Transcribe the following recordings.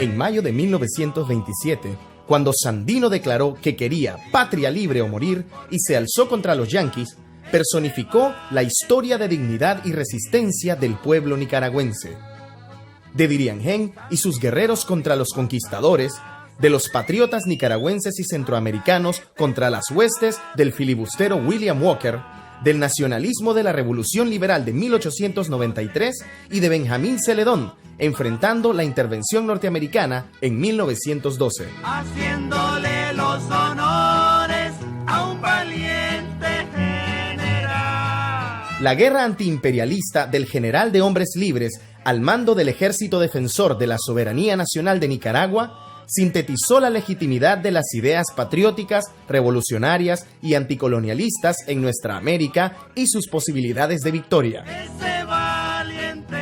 En mayo de 1927, cuando Sandino declaró que quería patria libre o morir y se alzó contra los yanquis, personificó la historia de dignidad y resistencia del pueblo nicaragüense. De Diriangén y sus guerreros contra los conquistadores, de los patriotas nicaragüenses y centroamericanos contra las huestes del filibustero William Walker, del nacionalismo de la Revolución Liberal de 1893 y de Benjamín Celedón, enfrentando la intervención norteamericana en 1912. Haciéndole los honores a un valiente general. La guerra antiimperialista del general de hombres libres al mando del Ejército Defensor de la Soberanía Nacional de Nicaragua sintetizó la legitimidad de las ideas patrióticas, revolucionarias y anticolonialistas en nuestra América y sus posibilidades de victoria. Ese valiente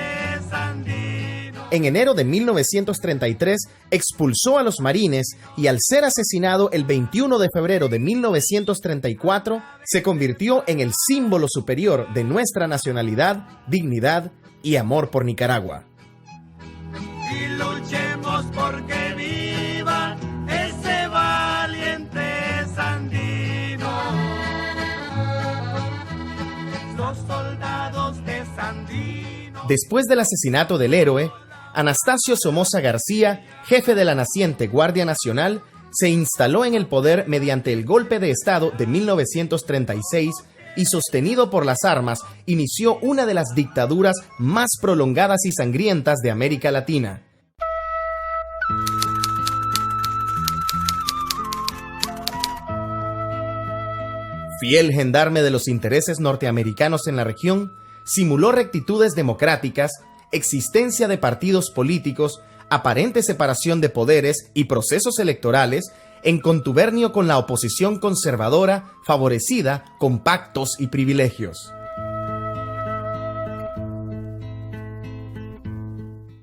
Sandino. En enero de 1933 expulsó a los marines y al ser asesinado el 21 de febrero de 1934 se convirtió en el símbolo superior de nuestra nacionalidad, dignidad y amor por Nicaragua. Y luchemos porque viva ese valiente Sandino. Los soldados de Sandino. Después del asesinato del héroe, Anastasio Somoza García, jefe de la naciente Guardia Nacional, se instaló en el poder mediante el golpe de Estado de 1936 y, sostenido por las armas, inició una de las dictaduras más prolongadas y sangrientas de América Latina. Fiel gendarme de los intereses norteamericanos en la región, simuló rectitudes democráticas, existencia de partidos políticos, aparente separación de poderes y procesos electorales, en contubernio con la oposición conservadora, favorecida con pactos y privilegios.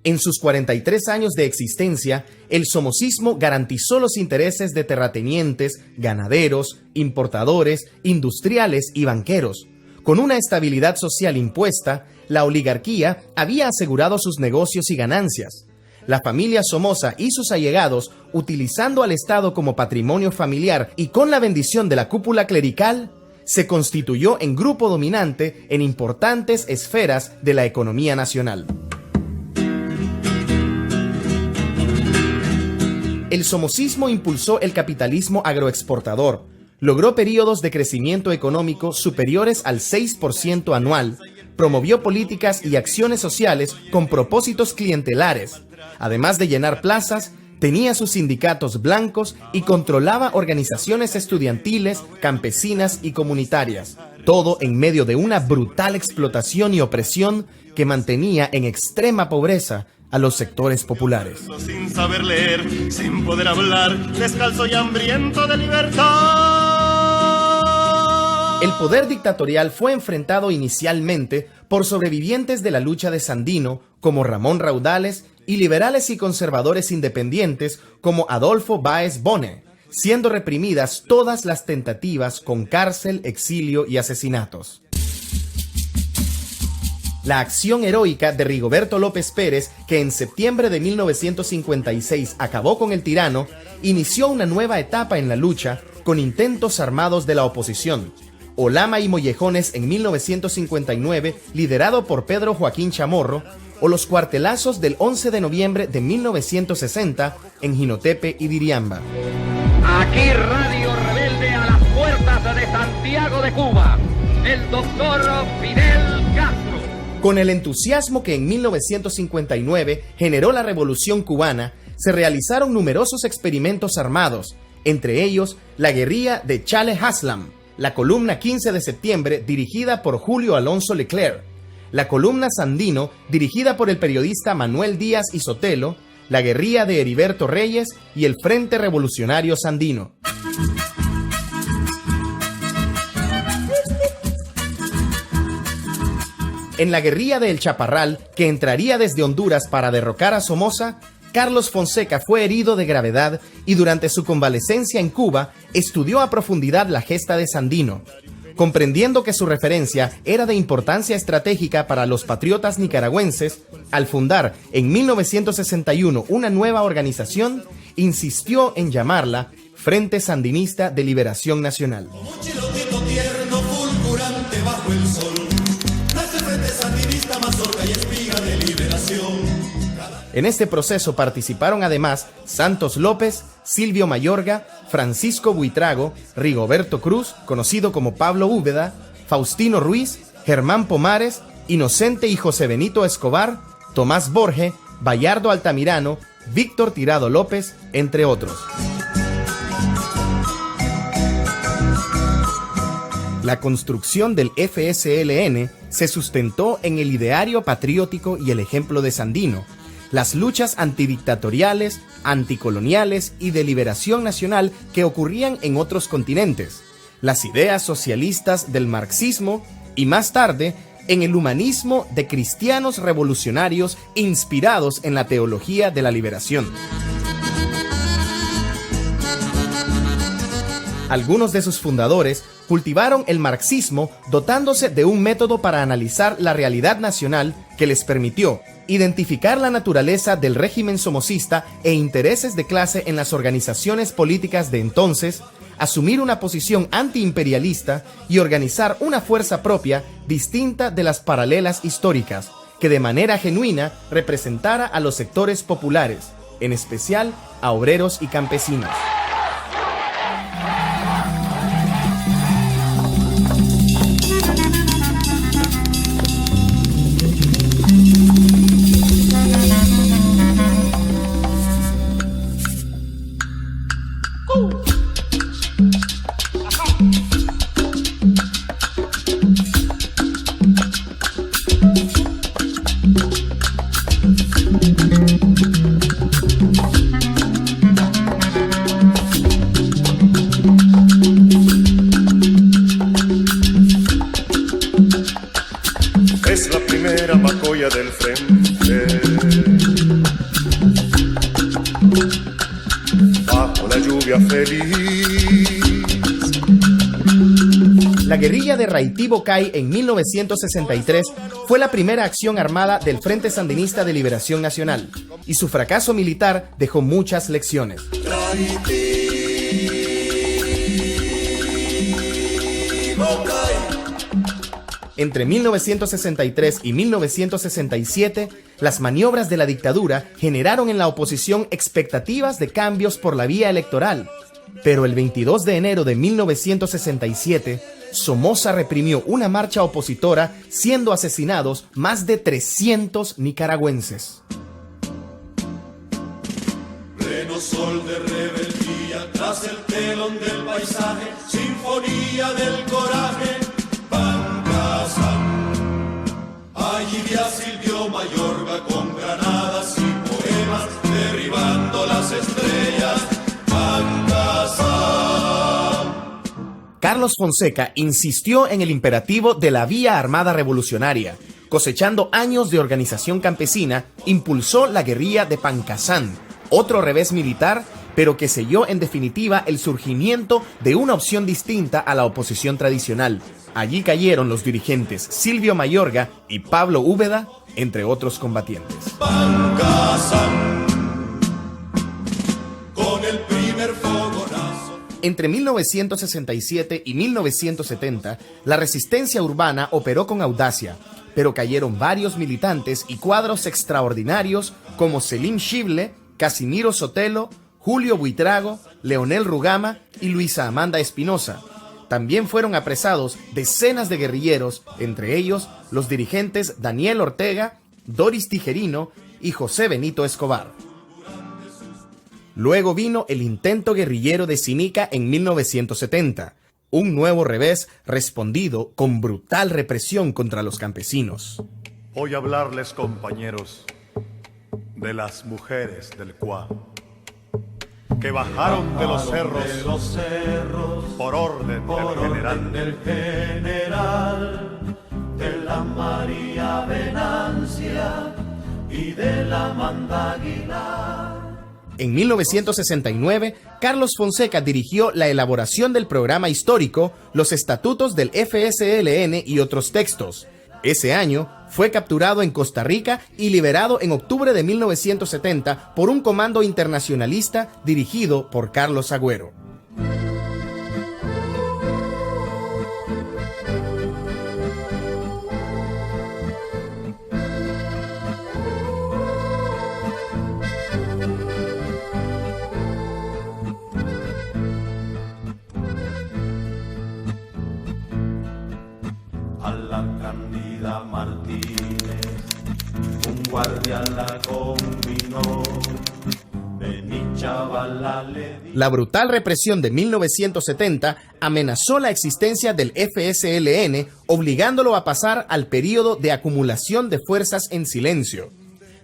En sus 43 años de existencia, el somocismo garantizó los intereses de terratenientes, ganaderos, importadores, industriales y banqueros. Con una estabilidad social impuesta, la oligarquía había asegurado sus negocios y ganancias. La familia Somoza y sus allegados, utilizando al Estado como patrimonio familiar y con la bendición de la cúpula clerical, se constituyó en grupo dominante en importantes esferas de la economía nacional. El somocismo impulsó el capitalismo agroexportador, logró periodos de crecimiento económico superiores al 6% anual, promovió políticas y acciones sociales con propósitos clientelares. Además de llenar plazas, tenía sus sindicatos blancos y controlaba organizaciones estudiantiles, campesinas y comunitarias. Todo en medio de una brutal explotación y opresión que mantenía en extrema pobreza a los sectores populares. Sin saber leer, sin poder hablar, descalzo y hambriento de libertad. El poder dictatorial fue enfrentado inicialmente por sobrevivientes de la lucha de Sandino, como Ramón Raudales, y liberales y conservadores independientes como Adolfo Báez Bone, siendo reprimidas todas las tentativas con cárcel, exilio y asesinatos. La acción heroica de Rigoberto López Pérez, que en septiembre de 1956 acabó con el tirano, inició una nueva etapa en la lucha con intentos armados de la oposición. Olama y Mollejones en 1959, liderado por Pedro Joaquín Chamorro, o los cuartelazos del 11 de noviembre de 1960 en Jinotepe y Diriamba. Aquí Radio Rebelde a las puertas de Santiago de Cuba, el doctor Fidel Castro. Con el entusiasmo que en 1959 generó la Revolución Cubana, se realizaron numerosos experimentos armados, entre ellos la guerrilla de Chale Haslam, la columna 15 de septiembre dirigida por Julio Alonso Leclerc, la columna Sandino dirigida por el periodista Manuel Díaz y Sotelo, la guerrilla de Heriberto Reyes y el Frente Revolucionario Sandino. En la guerrilla de El Chaparral, que entraría desde Honduras para derrocar a Somoza, Carlos Fonseca fue herido de gravedad y durante su convalecencia en Cuba estudió a profundidad la gesta de Sandino. Comprendiendo que su referencia era de importancia estratégica para los patriotas nicaragüenses, al fundar en 1961 una nueva organización, insistió en llamarla Frente Sandinista de Liberación Nacional. En este proceso participaron además Santos López, Silvio Mayorga, Francisco Buitrago, Rigoberto Cruz, conocido como Pablo Úbeda, Faustino Ruiz, Germán Pomares, Inocente y José Benito Escobar, Tomás Borge, Bayardo Altamirano, Víctor Tirado López, entre otros. La construcción del FSLN se sustentó en el ideario patriótico y el ejemplo de Sandino, las luchas antidictatoriales, anticoloniales y de liberación nacional que ocurrían en otros continentes, las ideas socialistas del marxismo y más tarde en el humanismo de cristianos revolucionarios inspirados en la teología de la liberación. Algunos de sus fundadores cultivaron el marxismo dotándose de un método para analizar la realidad nacional que les permitió identificar la naturaleza del régimen somocista e intereses de clase en las organizaciones políticas de entonces, asumir una posición antiimperialista y organizar una fuerza propia distinta de las paralelas históricas, que de manera genuina representara a los sectores populares, en especial a obreros y campesinos. Es la primera macoya del frente, bajo la lluvia feliz. La guerrilla de Raití-Bocay en 1963 fue la primera acción armada del Frente Sandinista de Liberación Nacional, y su fracaso militar dejó muchas lecciones. Entre 1963 y 1967, las maniobras de la dictadura generaron en la oposición expectativas de cambios por la vía electoral. Pero el 22 de enero de 1967, Somoza reprimió una marcha opositora, siendo asesinados más de 300 nicaragüenses. Pleno sol de rebeldía, tras el telón del paisaje, sinfonía del coraje. Allí vi a Silvio Mayorga con granadas y poemas, derribando las estrellas. Carlos Fonseca insistió en el imperativo de la vía armada revolucionaria. Cosechando años de organización campesina, impulsó la guerrilla de Pancasán, otro revés militar, pero que selló en definitiva el surgimiento de una opción distinta a la oposición tradicional. Allí cayeron los dirigentes Silvio Mayorga y Pablo Úbeda, entre otros combatientes. Pancasán, con el primer fogonazo. Entre 1967 y 1970, la resistencia urbana operó con audacia, pero cayeron varios militantes y cuadros extraordinarios como Selim Schible, Casimiro Sotelo, Julio Buitrago, Leonel Rugama y Luisa Amanda Espinosa. También fueron apresados decenas de guerrilleros, entre ellos los dirigentes Daniel Ortega, Doris Tijerino y José Benito Escobar. Luego vino el intento guerrillero de Sinica en 1970, un nuevo revés respondido con brutal represión contra los campesinos. Voy a hablarles, compañeros, de las mujeres del Cuá, que bajaron de los cerros por orden del general, de la María Venancia y de la Amanda Aguilar. En 1969, Carlos Fonseca dirigió la elaboración del programa histórico, los estatutos del FSLN y otros textos. Ese año fue capturado en Costa Rica y liberado en octubre de 1970 por un comando internacionalista dirigido por Carlos Agüero. Martínez, un guardia la combinó. La brutal represión de 1970 amenazó la existencia del FSLN, obligándolo a pasar al período de acumulación de fuerzas en silencio.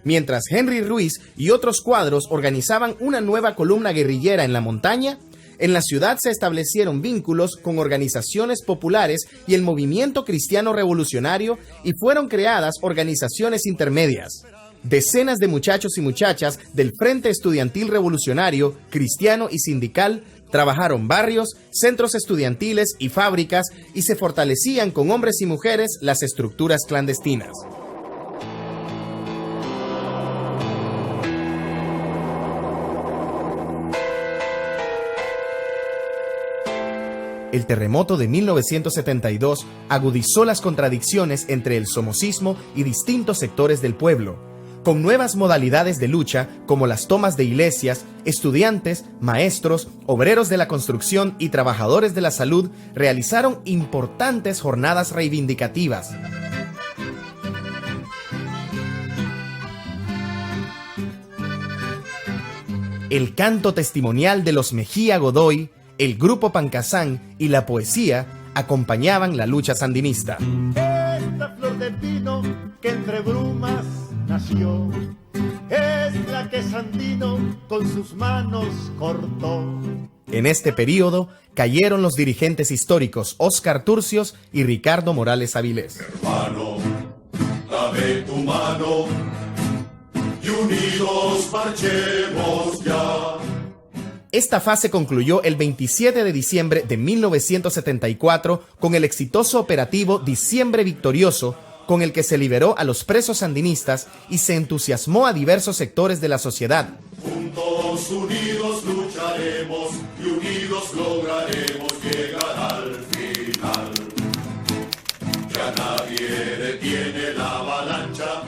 Mientras Henry Ruiz y otros cuadros organizaban una nueva columna guerrillera en la montaña, en la ciudad se establecieron vínculos con organizaciones populares y el movimiento cristiano revolucionario y fueron creadas organizaciones intermedias. Decenas de muchachos y muchachas del Frente Estudiantil Revolucionario, Cristiano y Sindical trabajaron barrios, centros estudiantiles y fábricas y se fortalecían con hombres y mujeres las estructuras clandestinas. El terremoto de 1972 agudizó las contradicciones entre el somocismo y distintos sectores del pueblo. Con nuevas modalidades de lucha, como las tomas de iglesias, estudiantes, maestros, obreros de la construcción y trabajadores de la salud realizaron importantes jornadas reivindicativas. El canto testimonial de los Mejía Godoy, el grupo Pancasán y la poesía acompañaban la lucha sandinista. Esta flor de pino que entre brumas nació es la que Sandino con sus manos cortó. En este período cayeron los dirigentes históricos Óscar Turcios y Ricardo Morales Avilés. Hermano, dame tu mano y unidos marchemos ya. Esta fase concluyó el 27 de diciembre de 1974 con el exitoso operativo Diciembre Victorioso, con el que se liberó a los presos sandinistas y se entusiasmó a diversos sectores de la sociedad. Juntos unidos lucharemos y unidos lograremos llegar al final. Ya nadie detiene la avalancha.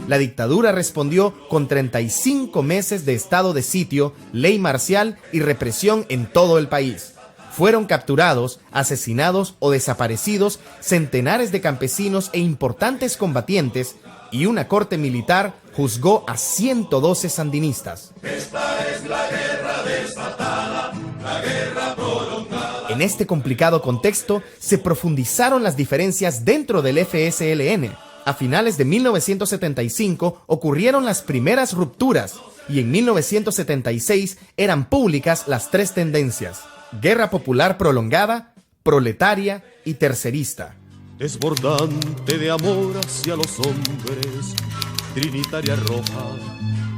La dictadura respondió con 35 meses de estado de sitio, ley marcial y represión en todo el país. Fueron capturados, asesinados o desaparecidos centenares de campesinos e importantes combatientes, y una corte militar juzgó a 112 sandinistas. Esta es la guerra desatada, la guerra prolongada. En este complicado contexto se profundizaron las diferencias dentro del FSLN. A finales de 1975 ocurrieron las primeras rupturas y en 1976 eran públicas las tres tendencias: guerra popular prolongada, proletaria y tercerista. Desbordante de amor hacia los hombres, trinitaria roja,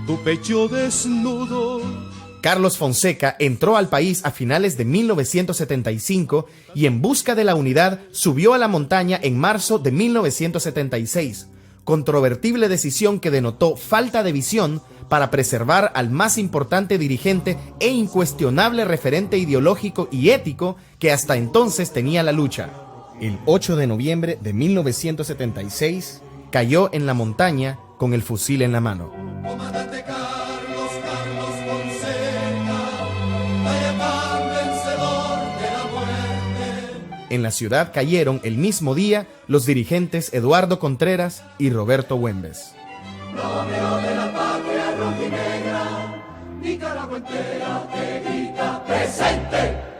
tu pecho desnudo. Carlos Fonseca entró al país a finales de 1975 y en busca de la unidad subió a la montaña en marzo de 1976, controvertible decisión que denotó falta de visión para preservar al más importante dirigente e incuestionable referente ideológico y ético que hasta entonces tenía la lucha. El 8 de noviembre de 1976 cayó en la montaña con el fusil en la mano. Comandante Carlos Fonseca, Tayacán vencedor de la muerte. En la ciudad cayeron el mismo día los dirigentes Eduardo Contreras y Roberto Güembes. Romeo de la patria rojinegra, Nicaragua entera te grita presente.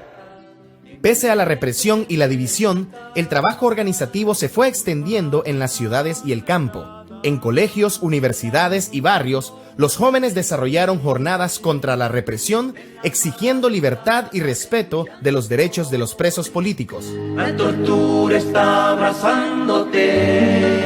Pese a la represión y la división, el trabajo organizativo se fue extendiendo en las ciudades y el campo. En colegios, universidades y barrios, los jóvenes desarrollaron jornadas contra la represión, exigiendo libertad y respeto de los derechos de los presos políticos. La tortura está abrazándote.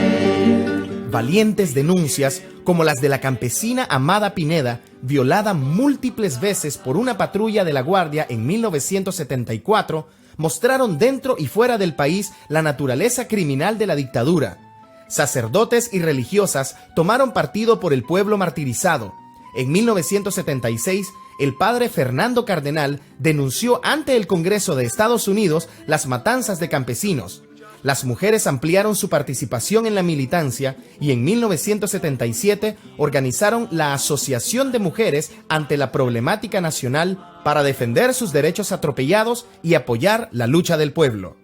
valientes denuncias, como las de la campesina Amada Pineda, violada múltiples veces por una patrulla de la Guardia en 1974, mostraron dentro y fuera del país la naturaleza criminal de la dictadura. Sacerdotes y religiosas tomaron partido por el pueblo martirizado. En 1976, el padre Fernando Cardenal denunció ante el Congreso de Estados Unidos las matanzas de campesinos. Las mujeres ampliaron su participación en la militancia y en 1977 organizaron la Asociación de Mujeres ante la Problemática Nacional para defender sus derechos atropellados y apoyar la lucha del pueblo.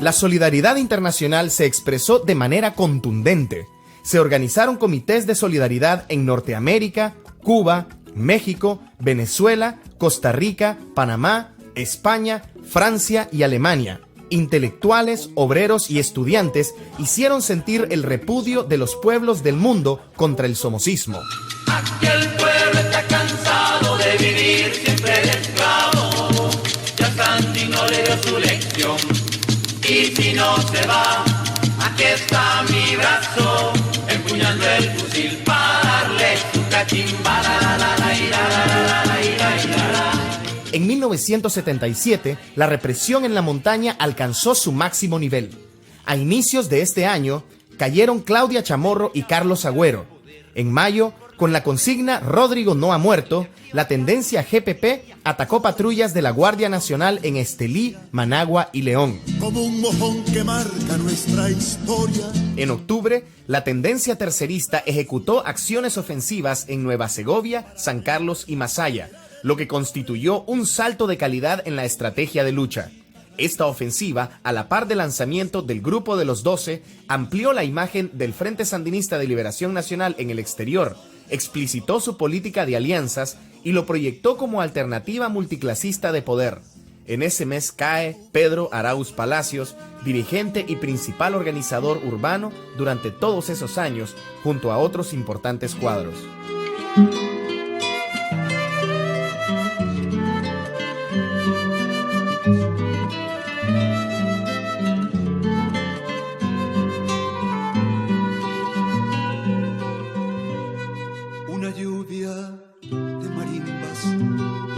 La solidaridad internacional se expresó de manera contundente. Se organizaron comités de solidaridad en Norteamérica, Cuba, México, Venezuela, Costa Rica, Panamá, España, Francia y Alemania. Intelectuales, obreros y estudiantes hicieron sentir el repudio de los pueblos del mundo contra el somocismo. Aquel pueblo está cansado de vivir siempre de esclavo. Ya Sandino le dio su lección. Y si no se va, aquí está mi brazo, empuñando el fusil para darle su cachimba. En 1977, la represión en la montaña alcanzó su máximo nivel. A inicios de este año, cayeron Claudia Chamorro y Carlos Agüero. En mayo, con la consigna Rodrigo no ha muerto, la tendencia GPP atacó patrullas de la Guardia Nacional en Estelí, Managua y León. Como un mojón que marca nuestra historia. En octubre, la tendencia tercerista ejecutó acciones ofensivas en Nueva Segovia, San Carlos y Masaya, lo que constituyó un salto de calidad en la estrategia de lucha. Esta ofensiva, a la par del lanzamiento del Grupo de los 12, amplió la imagen del Frente Sandinista de Liberación Nacional en el exterior, explicitó su política de alianzas y lo proyectó como alternativa multiclasista de poder. En ese mes cae Pedro Arauz Palacios, dirigente y principal organizador urbano durante todos esos años, junto a otros importantes cuadros.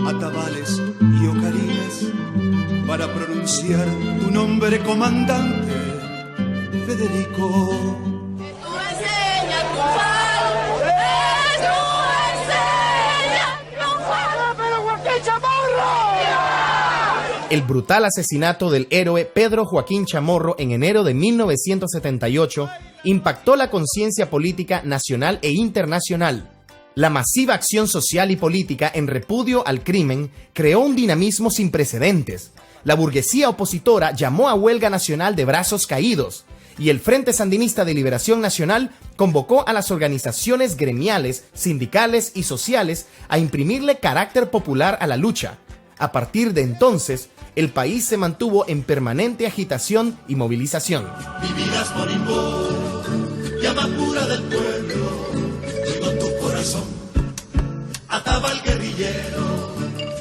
Atabales y ocarinas para pronunciar tu nombre, comandante Federico. Tú enseñas triunfar, pero Joaquín Chamorro. El brutal asesinato del héroe Pedro Joaquín Chamorro en enero de 1978 impactó la conciencia política nacional e internacional. La masiva acción social y política en repudio al crimen creó un dinamismo sin precedentes. La burguesía opositora llamó a huelga nacional de brazos caídos y el Frente Sandinista de Liberación Nacional convocó a las organizaciones gremiales, sindicales y sociales a imprimirle carácter popular a la lucha. A partir de entonces, el país se mantuvo en permanente agitación y movilización. Vivirás Monimbó, llama pura del pueblo. Ataba al guerrillero.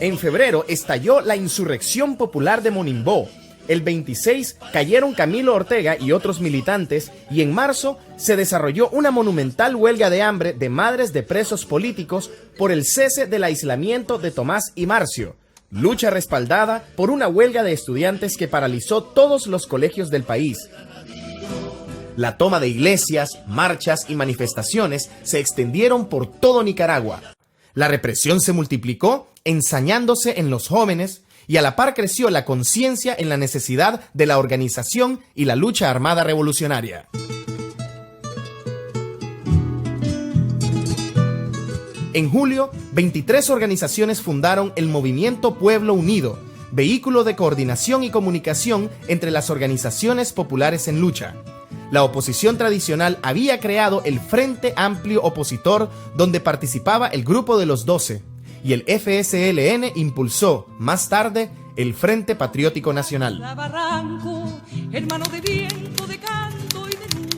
En febrero estalló la insurrección popular de Monimbó. El 26 cayeron Camilo Ortega y otros militantes y en marzo se desarrolló una monumental huelga de hambre de madres de presos políticos por el cese del aislamiento de Tomás y Marcio. Lucha respaldada por una huelga de estudiantes que paralizó todos los colegios del país. La toma de iglesias, marchas y manifestaciones se extendieron por todo Nicaragua. La represión se multiplicó, ensañándose en los jóvenes, y a la par creció la conciencia en la necesidad de la organización y la lucha armada revolucionaria. En julio, 23 organizaciones fundaron el Movimiento Pueblo Unido, vehículo de coordinación y comunicación entre las organizaciones populares en lucha. La oposición tradicional había creado el Frente Amplio Opositor, donde participaba el Grupo de los 12, y el FSLN impulsó, más tarde, el Frente Patriótico Nacional. Barranco, hermano de viento, de canto y de luz.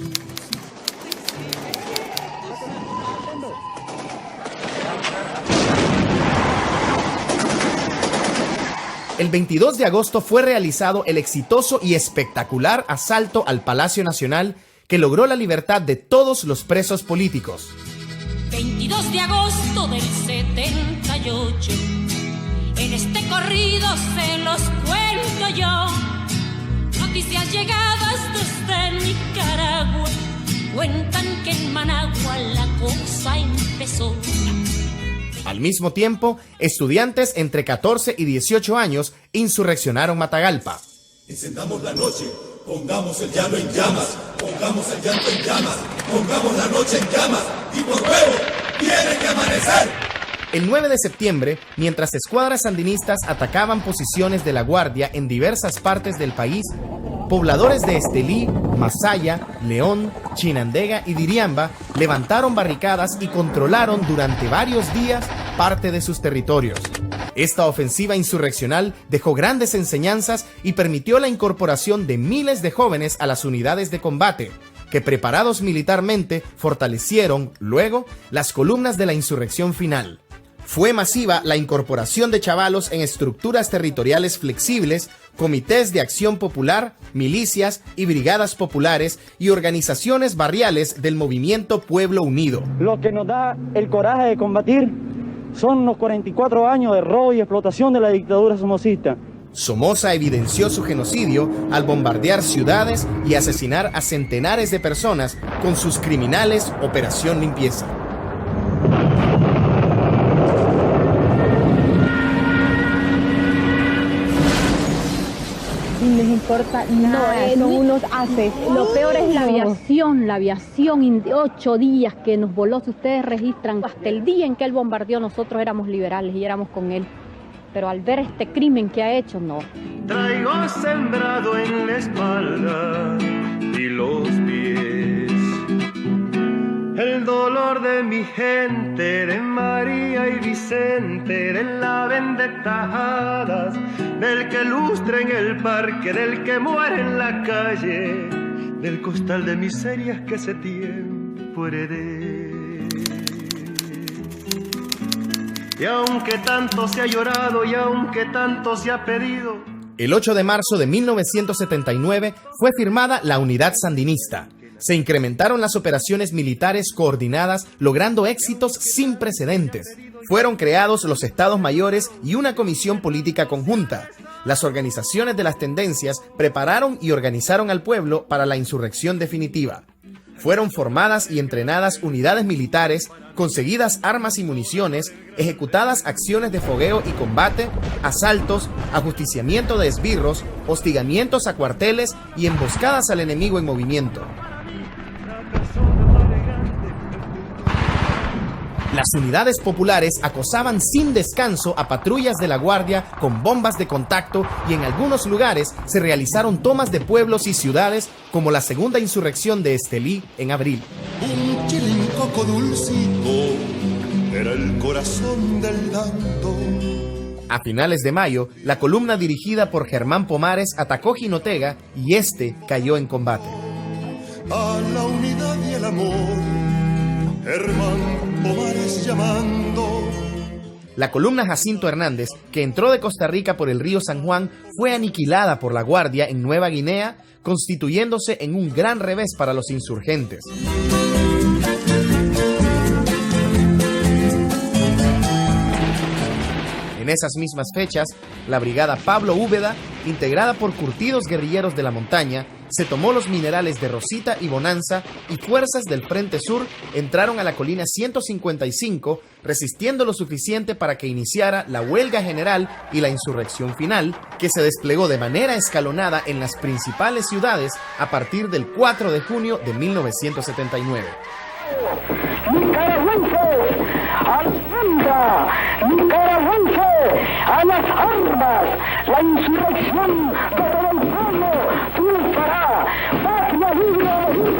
El 22 de agosto fue realizado el exitoso y espectacular asalto al Palacio Nacional que logró la libertad de todos los presos políticos. 22 de agosto del 78, en este corrido se los cuento yo. Noticias llegadas desde Nicaragua cuentan que en Managua la cosa empezó. Al mismo tiempo, estudiantes entre 14 y 18 años insurreccionaron Matagalpa. Encendamos la noche, pongamos el llano en llamas, pongamos el llanto en llamas, pongamos la noche en llamas, y por nuevo tiene que amanecer. El 9 de septiembre, mientras escuadras sandinistas atacaban posiciones de la Guardia en diversas partes del país, pobladores de Estelí, Masaya, León, Chinandega y Diriamba levantaron barricadas y controlaron durante varios días parte de sus territorios. Esta ofensiva insurreccional dejó grandes enseñanzas y permitió la incorporación de miles de jóvenes a las unidades de combate, que preparados militarmente fortalecieron, luego, las columnas de la insurrección final. Fue masiva la incorporación de chavalos en estructuras territoriales flexibles, comités de acción popular, milicias y brigadas populares y organizaciones barriales del movimiento Pueblo Unido. Lo que nos da el coraje de combatir son los 44 años de robo y explotación de la dictadura somocista. Somoza evidenció su genocidio al bombardear ciudades y asesinar a centenares de personas con sus criminales Operación Limpieza. Les importa nada, son unos haces. Lo peor es la aviación, 8 días que nos voló, si ustedes registran, hasta el día en que él bombardeó nosotros éramos liberales y éramos con él. Pero al ver este crimen que ha hecho, no. Traigo sembrado en la espalda y los pies el dolor de mi gente, de María y Vicente, de la vendetajadas, del que lustra en el parque, del que muere en la calle, del costal de miserias que ese tiempo heredé. Y aunque tanto se ha llorado y aunque tanto se ha pedido. El 8 de marzo de 1979 fue firmada la Unidad Sandinista. Se incrementaron las operaciones militares coordinadas, logrando éxitos sin precedentes. Fueron creados los Estados Mayores y una comisión política conjunta. Las organizaciones de las tendencias prepararon y organizaron al pueblo para la insurrección definitiva. Fueron formadas y entrenadas unidades militares, conseguidas armas y municiones, ejecutadas acciones de fogueo y combate, asaltos, ajusticiamiento de esbirros, hostigamientos a cuarteles y emboscadas al enemigo en movimiento. Las unidades populares acosaban sin descanso a patrullas de la Guardia con bombas de contacto y en algunos lugares se realizaron tomas de pueblos y ciudades como la segunda insurrección de Estelí en abril. Un chilincoco dulcito era el corazón del llanto. A finales de mayo, la columna dirigida por Germán Pomares atacó Jinotega y este cayó en combate. A la unidad y el amor, Germán Pomares llamando. La columna Jacinto Hernández, que entró de Costa Rica por el río San Juan, fue aniquilada por la Guardia en Nueva Guinea, constituyéndose en un gran revés para los insurgentes. En esas mismas fechas, la brigada Pablo Úbeda, integrada por curtidos guerrilleros de la montaña, se tomó los minerales de Rosita y Bonanza y fuerzas del Frente Sur entraron a la colina 155, resistiendo lo suficiente para que iniciara la huelga general y la insurrección final, que se desplegó de manera escalonada en las principales ciudades a partir del 4 de junio de 1979. Nicaragüenses, Alejandra, nicaragüenses, a las armas, la insurrección de todo el pueblo triunfará, patria libre a morir.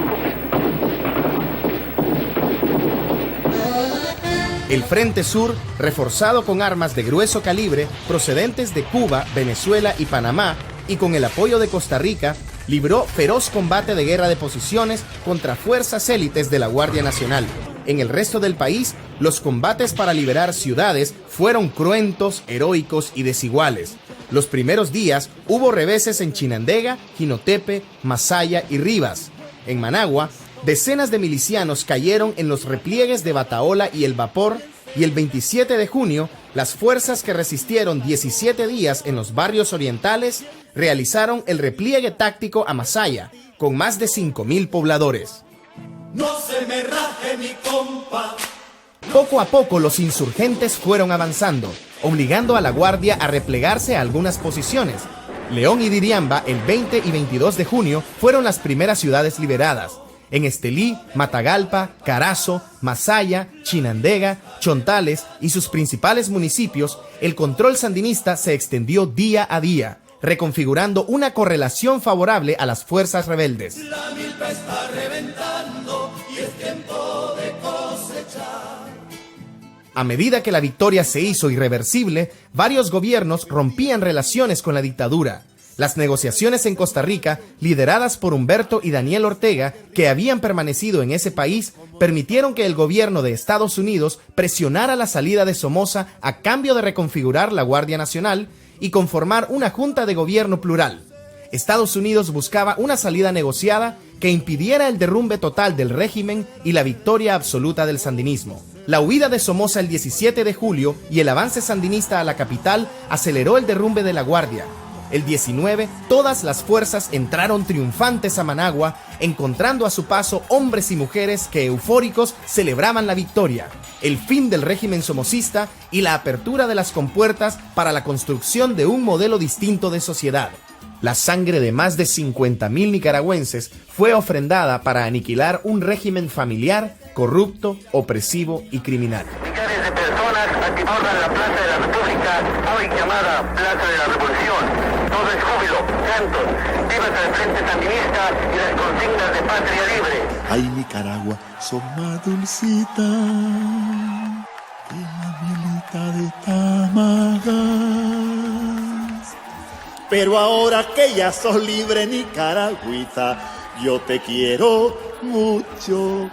El Frente Sur, reforzado con armas de grueso calibre procedentes de Cuba, Venezuela y Panamá, y con el apoyo de Costa Rica, libró feroz combate de guerra de posiciones contra fuerzas élites de la Guardia Nacional. En el resto del país, los combates para liberar ciudades fueron cruentos, heroicos y desiguales. Los primeros días hubo reveses en Chinandega, Jinotepe, Masaya y Rivas. En Managua, decenas de milicianos cayeron en los repliegues de Bataola y El Vapor, y el 27 de junio, las fuerzas que resistieron 17 días en los barrios orientales realizaron el repliegue táctico a Masaya, con más de 5,000 pobladores. No se me raje mi compa. Poco a poco los insurgentes fueron avanzando, obligando a la Guardia a replegarse a algunas posiciones. León y Diriamba, el 20 y 22 de junio, fueron las primeras ciudades liberadas. En Estelí, Matagalpa, Carazo, Masaya, Chinandega, Chontales y sus principales municipios, el control sandinista se extendió día a día, reconfigurando una correlación favorable a las fuerzas rebeldes. La milpa está reventando y es tiempo de cosechar. A medida que la victoria se hizo irreversible, varios gobiernos rompían relaciones con la dictadura. Las negociaciones en Costa Rica, lideradas por Humberto y Daniel Ortega, que habían permanecido en ese país, permitieron que el gobierno de Estados Unidos presionara la salida de Somoza a cambio de reconfigurar la Guardia Nacional y conformar una junta de gobierno plural. Estados Unidos buscaba una salida negociada que impidiera el derrumbe total del régimen y la victoria absoluta del sandinismo. La huida de Somoza el 17 de julio y el avance sandinista a la capital aceleró el derrumbe de la Guardia. El 19, todas las fuerzas entraron triunfantes a Managua, encontrando a su paso hombres y mujeres que eufóricos celebraban la victoria, el fin del régimen somocista y la apertura de las compuertas para la construcción de un modelo distinto de sociedad. La sangre de más de 50,000 nicaragüenses fue ofrendada para aniquilar un régimen familiar, corrupto, opresivo y criminal. Millones de personas atibordan la Plaza de la República, hoy llamada Plaza de la Revolución. Todo es júbilo, cantos, vivas al Frente Sandinista y las consignas de patria libre. Ay, Nicaragua, sos más dulcita que la mielita de Tamagas. Pero ahora que ya sos libre, Nicaragüita, yo te quiero mucho.